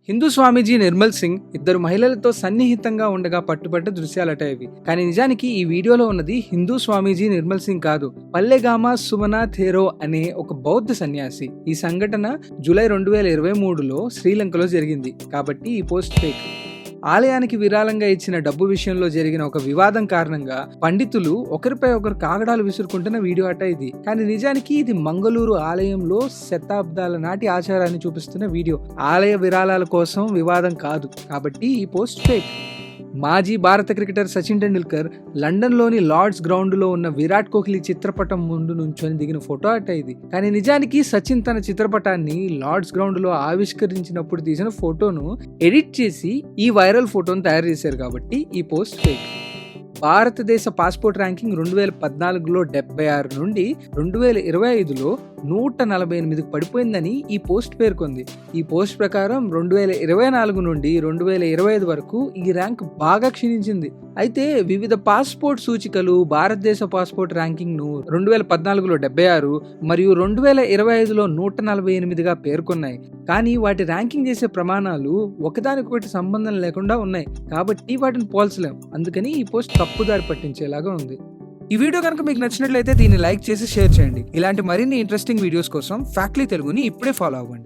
హిందూ స్వామీజీ నిర్మల్ సింగ్ ఇద్దరు మహిళలతో సన్నిహితంగా ఉండగా పట్టుబడ్డ దృశ్యాలట ఇవి. కానీ నిజానికి ఈ వీడియోలో ఉన్నది హిందూ స్వామీజీ నిర్మల్ సింగ్ కాదు, పల్లెగామా సుమనా థేరో అనే ఒక బౌద్ధ సన్యాసి. ఈ సంఘటన జూలై 2023లో శ్రీలంకలో జరిగింది కాబట్టి ఈ పోస్ట్ ఫేక్. ఆలయానికి విరాళంగా ఇచ్చిన డబ్బు విషయంలో జరిగిన ఒక వివాదం కారణంగా పండితులు ఒకరిపై ఒకరు కాగడాలు విసురుకుంటున్న వీడియో అట ఇది. కానీ నిజానికి ఇది మంగళూరు ఆలయంలో శతాబ్దాల నాటి ఆచారాన్ని చూపిస్తున్న వీడియో. ఆలయ విరాళాల కోసం వివాదం కాదు కాబట్టి ఈ పోస్ట్ ఫేక్. మాజీ భారత క్రికెటర్ సచిన్ టెండూల్కర్ లండన్లోని లార్డ్స్ గ్రౌండ్లో ఉన్న విరాట్ కోహ్లీ చిత్రపటం ముందు నుంచొని దిగిన ఫోటో అట ఇది. కానీ నిజానికి సచిన్ తన చిత్రపటాన్ని లార్డ్స్ గ్రౌండ్లో ఆవిష్కరించినప్పుడు తీసిన ఫోటోను ఎడిట్ చేసి ఈ వైరల్ ఫోటోను తయారు చేశారు కాబట్టి ఈ పోస్ట్ ఫేక్. భారతదేశ పాస్పోర్ట్ ర్యాంకింగ్ 2014లో 76 నుండి 2025లో 148కు పడిపోయిందని ఈ పోస్ట్ పేర్కొంది. ఈ పోస్ట్ ప్రకారం 2024 నుండి 2025 వరకు ఈ ర్యాంక్ బాగా క్షీణించింది. అయితే వివిధ పాస్పోర్ట్ సూచికలు భారతదేశ పాస్పోర్ట్ ర్యాంకింగ్ ను 2014లో 76 మరియు 2025లో 148గా పేర్కొన్నాయి. కానీ వాటి ర్యాంకింగ్ చేసే ప్రమాణాలు ఒకదానికొకటి సంబంధం లేకుండా ఉన్నాయి కాబట్టి వాటిని పోల్చలేం. అందుకని ఈ పోస్ట్ తప్పుదారి పట్టించేలాగా ఉంది. ఈ వీడియో కనుక మీకు నచ్చినట్లయితే దీన్ని లైక్ చేసి షేర్ చేయండి. ఇలాంటి మరిన్ని ఇంట్రెస్టింగ్ వీడియోస్ కోసం ఫ్యాక్ట్లీ తెలుగుని ఇప్పుడే ఫాలో అవ్వండి.